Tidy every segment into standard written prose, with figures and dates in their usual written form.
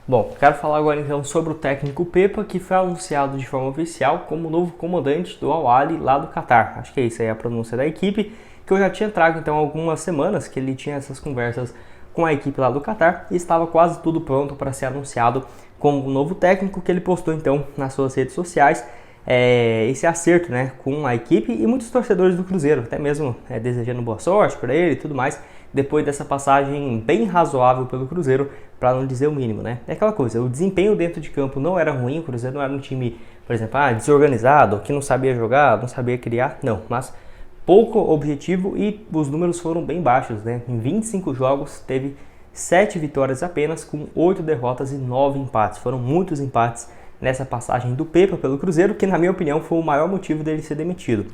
Bom, quero falar agora então sobre o técnico Pepa, que foi anunciado de forma oficial como novo comandante do Al Ahly lá do Catar. Acho que é isso aí a pronúncia da equipe, que eu já tinha trago então algumas semanas que ele tinha essas conversas com a equipe lá do Catar e estava quase tudo pronto para ser anunciado como o novo técnico, que ele postou então nas suas redes sociais. Esse acerto, né, com a equipe e muitos torcedores do Cruzeiro, até mesmo desejando boa sorte para ele e tudo mais, depois dessa passagem bem razoável pelo Cruzeiro, para não dizer o mínimo, né? É aquela coisa, o desempenho dentro de campo não era ruim, o Cruzeiro não era um time, por exemplo, desorganizado, que não sabia jogar, não sabia criar, não, mas pouco objetivo e os números foram bem baixos, né? Em 25 jogos teve 7 vitórias apenas, com 8 derrotas e 9 empates, foram muitos empates nessa passagem do Pepa pelo Cruzeiro, que na minha opinião foi o maior motivo dele ser demitido.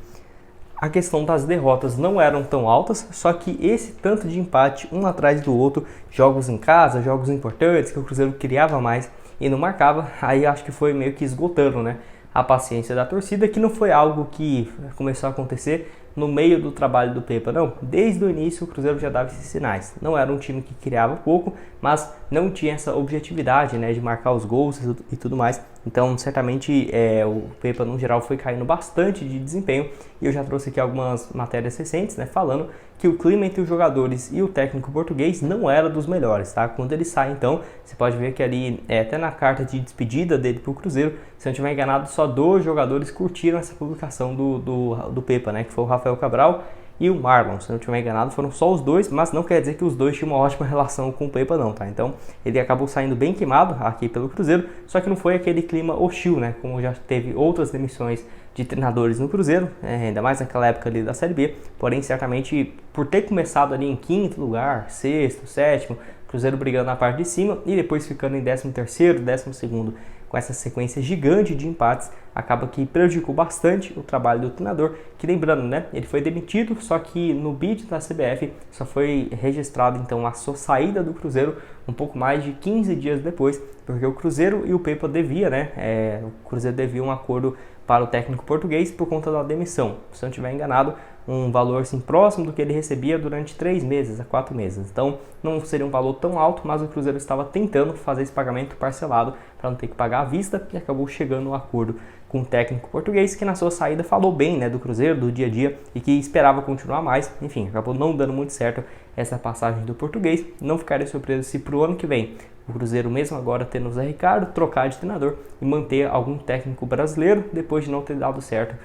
A questão das derrotas não eram tão altas, só que esse tanto de empate um atrás do outro, jogos em casa, jogos importantes, que o Cruzeiro criava mais e não marcava, aí acho que foi meio que esgotando, né, a paciência da torcida, que não foi algo que começou a acontecer no meio do trabalho do Pepa, não. Desde o início o Cruzeiro já dava esses sinais. Não era um time que criava pouco, mas não tinha essa objetividade, né, de marcar os gols e tudo mais. Então, certamente, o Pepa, no geral, foi caindo bastante de desempenho. E eu já trouxe aqui algumas matérias recentes, né, falando que o clima entre os jogadores e o técnico português não era dos melhores, tá? Quando ele sai, então, você pode ver que ali, até na carta de despedida dele para o Cruzeiro, se eu não estiver enganado, só 2 jogadores curtiram essa publicação do Pepa, né, que foi o Rafael Cabral e o Marlon. Se eu não estiver enganado, foram só os dois, mas não quer dizer que os dois tinham uma ótima relação com o Pepa não, tá? Então, ele acabou saindo bem queimado aqui pelo Cruzeiro, só que não foi aquele clima hostil, né? Como já teve outras demissões de treinadores no Cruzeiro, ainda mais naquela época ali da Série B, porém, certamente, por ter começado ali em 5º lugar, 6º, 7º, Cruzeiro brigando na parte de cima e depois ficando em 13º, 12º, com essa sequência gigante de empates, acaba que prejudicou bastante o trabalho do treinador, que lembrando, né, ele foi demitido, só que no BID da CBF só foi registrado então a sua saída do Cruzeiro um pouco mais de 15 dias depois, porque o Cruzeiro e o Pepa devia, né, o Cruzeiro devia um acordo para o técnico português por conta da demissão. Se eu não estiver enganado, um valor assim, próximo do que ele recebia durante 3 meses a 4 meses. Então não seria um valor tão alto, mas o Cruzeiro estava tentando fazer esse pagamento parcelado para não ter que pagar à vista e acabou chegando a um acordo com o técnico português, que na sua saída falou bem, né, do Cruzeiro, do dia a dia e que esperava continuar mais. Enfim, acabou não dando muito certo essa passagem do português. Não ficaria surpreso se para o ano que vem o Cruzeiro, mesmo agora tendo o Zé Ricardo, trocar de treinador e manter algum técnico brasileiro depois de não ter dado certo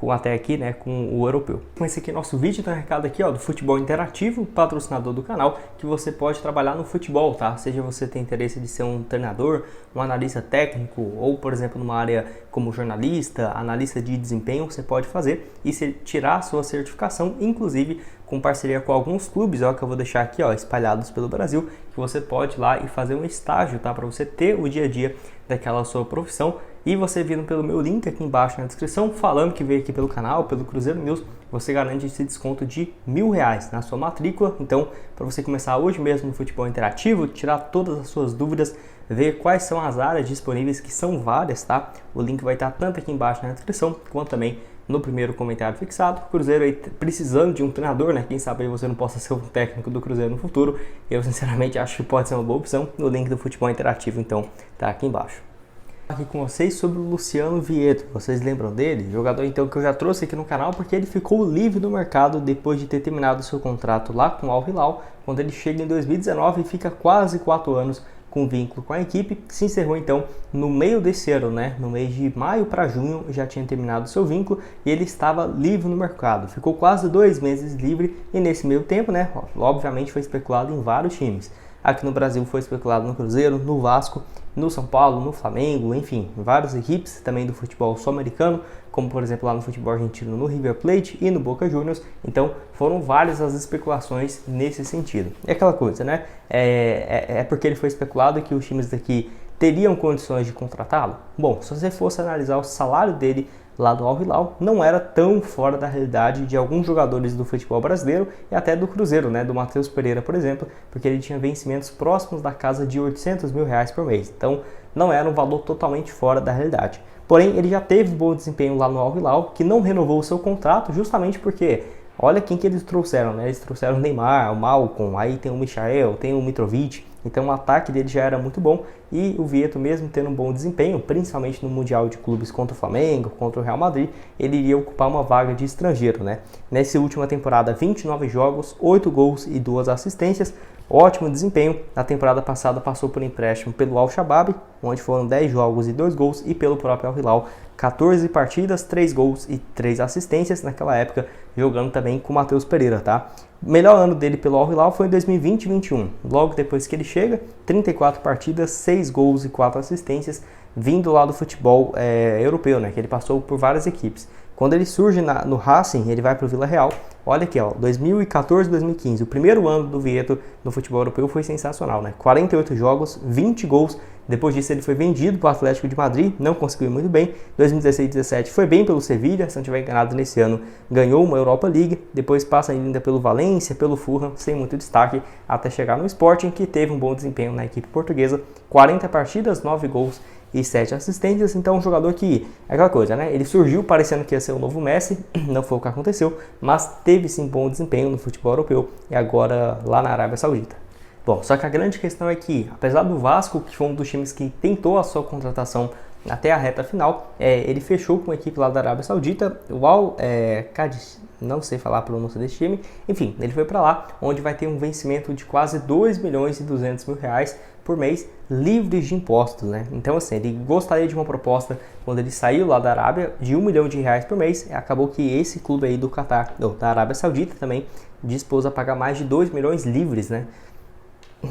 até aqui, né, com o europeu. Com esse aqui é nosso vídeo, tem um recado aqui, ó, do Futebol Interativo, patrocinador do canal, que você pode trabalhar no futebol, tá? Seja você tem interesse de ser um treinador, um analista técnico, ou, por exemplo, numa área como jornalista, analista de desempenho, você pode fazer e tirar a sua certificação, inclusive com parceria com alguns clubes, ó, que eu vou deixar aqui, ó, espalhados pelo Brasil, que você pode ir lá e fazer um estágio, tá? Para você ter o dia a dia daquela sua profissão. E você vindo pelo meu link aqui embaixo na descrição, falando que veio aqui pelo canal, pelo Cruzeiro News, você garante esse desconto de R$1.000 na sua matrícula. Então, para você começar hoje mesmo no futebol interativo, tirar todas as suas dúvidas, ver quais são as áreas disponíveis, que são várias, tá? O link vai estar tanto aqui embaixo na descrição, quanto também no primeiro comentário fixado. O Cruzeiro aí precisando de um treinador, né? Quem sabe aí você não possa ser o técnico do Cruzeiro no futuro. Eu, sinceramente, acho que pode ser uma boa opção. O link do futebol interativo, então, tá aqui embaixo. Aqui com vocês sobre o Luciano Vieto, vocês lembram dele? Jogador então que eu já trouxe aqui no canal porque ele ficou livre do mercado depois de ter terminado seu contrato lá com o Al Hilal, quando ele chega em 2019 e fica quase 4 anos com vínculo com a equipe, que se encerrou então no meio desse ano, né? No mês de maio para junho já tinha terminado seu vínculo e ele estava livre no mercado, ficou quase 2 meses livre e nesse meio tempo, né? Obviamente foi especulado em vários times. Aqui no Brasil foi especulado no Cruzeiro, no Vasco, no São Paulo, no Flamengo, enfim, várias equipes também do futebol sul-americano, como por exemplo lá no futebol argentino no River Plate e no Boca Juniors. Então foram várias as especulações nesse sentido. É aquela coisa, né? É porque ele foi especulado que os times daqui teriam condições de contratá-lo? Bom, se você fosse analisar o salário dele lá do Al Hilal, não era tão fora da realidade de alguns jogadores do futebol brasileiro e até do Cruzeiro, né, do Matheus Pereira, por exemplo, porque ele tinha vencimentos próximos da casa de R$800 mil por mês. Então, não era um valor totalmente fora da realidade. Porém, ele já teve bom desempenho lá no Al Hilal, que não renovou o seu contrato justamente porque olha quem que eles trouxeram, né? Eles trouxeram o Neymar, o Malcom, aí tem o Michael, tem o Mitrovic. Então o ataque dele já era muito bom e o Vietto, mesmo tendo um bom desempenho, principalmente no Mundial de Clubes contra o Flamengo, contra o Real Madrid, ele iria ocupar uma vaga de estrangeiro, né? Nessa última temporada, 29 jogos, 8 gols e 2 assistências, ótimo desempenho. Na temporada passada passou por empréstimo pelo Al-Shabaab, onde foram 10 jogos e 2 gols, e pelo próprio Al-Hilal, 14 partidas, 3 gols e 3 assistências, naquela época jogando também com o Matheus Pereira, tá? O melhor ano dele pelo Al-Hilal foi em 2020 e 2021. Logo depois que ele chega, 34 partidas, 6 gols e 4 assistências, vindo lá do futebol europeu, né? Que ele passou por várias equipes. Quando ele surge no Racing, ele vai para o Vila Real. Olha aqui, ó, 2014 e 2015, o primeiro ano do Vietto no futebol europeu foi sensacional, né? 48 jogos, 20 gols. Depois disso ele foi vendido para o Atlético de Madrid, não conseguiu ir muito bem. 2016 e 2017 foi bem pelo Sevilha, se não estiver enganado, nesse ano ganhou uma Europa League. Depois passa ainda pelo Valência, pelo Fulham, sem muito destaque, até chegar no Sporting, que teve um bom desempenho na equipe portuguesa. 40 partidas, 9 gols e 7 assistências. Então um jogador que, é aquela coisa, né? Ele surgiu parecendo que ia ser o novo Messi, não foi o que aconteceu, mas teve sim bom desempenho no futebol europeu e agora lá na Arábia Saudita. Bom, só que a grande questão é que, apesar do Vasco, que foi um dos times que tentou a sua contratação até a reta final, ele fechou com a equipe lá da Arábia Saudita, o Al-Qadis, não sei falar a pronúncia desse time, enfim, ele foi para lá, onde vai ter um vencimento de quase 2 milhões e 200 mil reais por mês, livres de impostos, né? Então, assim, ele gostaria de uma proposta, quando ele saiu lá da Arábia, de 1 milhão de reais por mês. Acabou que esse clube aí do Catar, da Arábia Saudita também, dispôs a pagar mais de 2 milhões livres, né?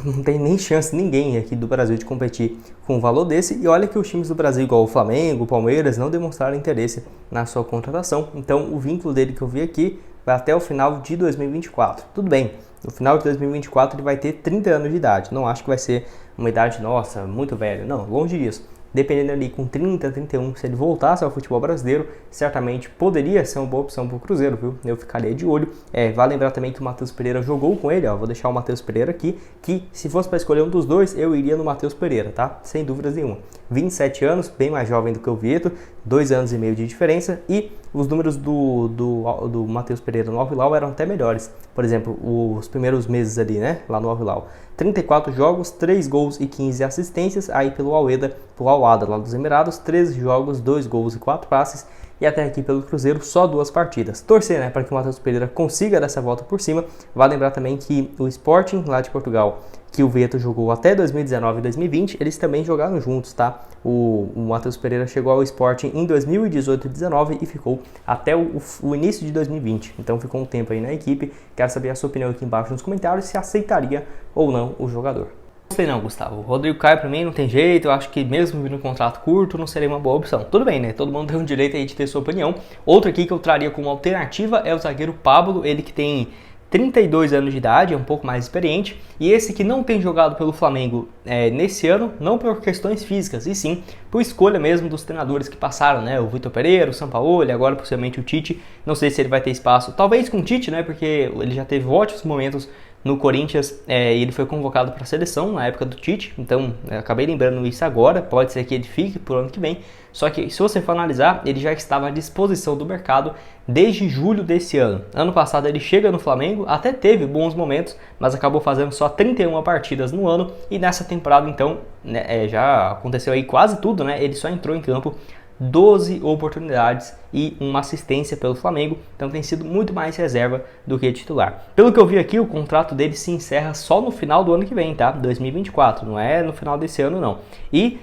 Não tem nem chance ninguém aqui do Brasil de competir com um valor desse. E olha que os times do Brasil, igual o Flamengo, o Palmeiras, não demonstraram interesse na sua contratação. Então o vínculo dele que eu vi aqui vai até o final de 2024. Tudo bem, no final de 2024 ele vai ter 30 anos de idade. Não acho que vai ser uma idade, nossa, muito velho. Não, longe disso. Dependendo ali com 30, 31, se ele voltasse ao futebol brasileiro, certamente poderia ser uma boa opção para o Cruzeiro, viu? Eu ficaria de olho. Vale lembrar também que o Matheus Pereira jogou com ele, ó. Vou deixar o Matheus Pereira aqui, que se fosse para escolher um dos dois, eu iria no Matheus Pereira, tá? Sem dúvidas nenhuma. 27 anos, bem mais jovem do que o Vietto, 2 anos e meio de diferença, e os números do Matheus Pereira no Al-Hilal eram até melhores. Por exemplo, os primeiros meses ali, né, lá no Al-Hilal. 34 jogos, 3 gols e 15 assistências. Aí pelo Al-Wahda, lá dos Emirados, 13 jogos, 2 gols e 4 passes. E até aqui pelo Cruzeiro, só 2 partidas. Torcer, né, para que o Matheus Pereira consiga dar essa volta por cima. Vale lembrar também que o Sporting, lá de Portugal, que o Vietto jogou até 2019 e 2020, eles também jogaram juntos, tá? O Matheus Pereira chegou ao Sporting em 2018 e 2019 e ficou até o início de 2020. Então ficou um tempo aí na equipe. Quero saber a sua opinião aqui embaixo nos comentários, se aceitaria ou não o jogador. Não sei não, Gustavo. O Rodrigo Caio pra mim não tem jeito. Eu acho que mesmo vindo um contrato curto não seria uma boa opção. Tudo bem, né? Todo mundo tem o direito aí de ter sua opinião. Outro aqui que eu traria como alternativa é o zagueiro Pablo. Ele que tem 32 anos de idade, é um pouco mais experiente, e esse que não tem jogado pelo Flamengo nesse ano, não por questões físicas, e sim por escolha mesmo dos treinadores que passaram, né? O Vitor Pereira, o Sampaoli, agora possivelmente o Tite. Não sei se ele vai ter espaço, talvez com o Tite, né? Porque ele já teve ótimos momentos no Corinthians e ele foi convocado para a seleção na época do Tite, então acabei lembrando isso agora, pode ser que ele fique por ano que vem, só que se você for analisar, ele já estava à disposição do mercado desde julho desse ano. Ano passado ele chega no Flamengo, até teve bons momentos, mas acabou fazendo só 31 partidas no ano, e nessa temporada então, né, já aconteceu aí quase tudo, né? Ele só entrou em campo 12 oportunidades e uma assistência pelo Flamengo, então tem sido muito mais reserva do que titular. Pelo que eu vi aqui, o contrato dele se encerra só no final do ano que vem, tá? 2024, não é no final desse ano não. E,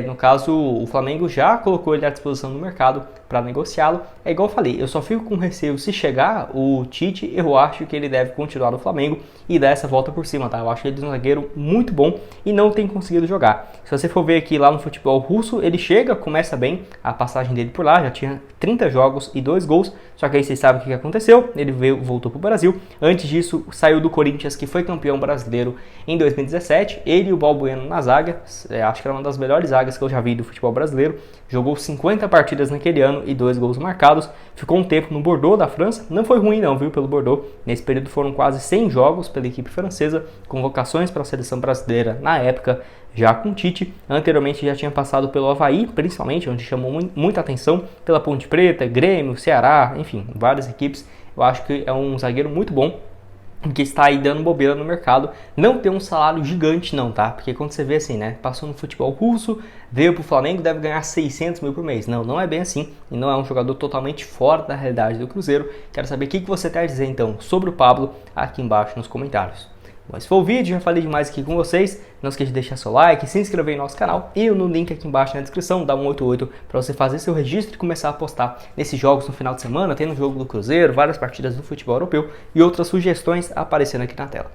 no caso, o Flamengo já colocou ele à disposição no mercado para negociá-lo. É igual eu falei, eu só fico com receio se chegar o Tite, eu acho que ele deve continuar no Flamengo e dar essa volta por cima, tá? Eu acho ele um zagueiro muito bom e não tem conseguido jogar. Se você for ver aqui lá no futebol russo, ele chega, começa bem, a passagem dele por lá, já tinha 30 jogos e 2 gols, só que aí vocês sabem o que aconteceu, ele voltou para o Brasil. Antes disso, saiu do Corinthians, que foi campeão brasileiro em 2017, ele e o Balbuena na zaga, acho que era uma das melhores zagas que eu já vi do futebol brasileiro, jogou 50 partidas naquele ano e 2 gols marcados, ficou um tempo no Bordeaux da França, não foi ruim não, viu, pelo Bordeaux, nesse período foram quase 100 jogos pela equipe francesa, convocações para a seleção brasileira na época, já com Tite. Anteriormente já tinha passado pelo Avaí, principalmente, onde chamou muita atenção, pela Ponte Preta, Grêmio, Ceará, enfim, várias equipes. Eu acho que é um zagueiro muito bom, que está aí dando bobeira no mercado. Não tem um salário gigante não, tá? Porque quando você vê assim, né, passou no futebol russo, veio pro Flamengo, deve ganhar 600 mil por mês. Não, não é bem assim, e não é um jogador totalmente fora da realidade do Cruzeiro. Quero saber o que você tem a dizer então sobre o Pablo aqui embaixo nos comentários. Bom, esse foi o vídeo, já falei demais aqui com vocês. Não esqueça de deixar seu like, se inscrever no nosso canal e no link aqui embaixo na descrição, dá um 88 para você fazer seu registro e começar a apostar nesses jogos no final de semana. Tem no jogo do Cruzeiro, várias partidas do futebol europeu e outras sugestões aparecendo aqui na tela.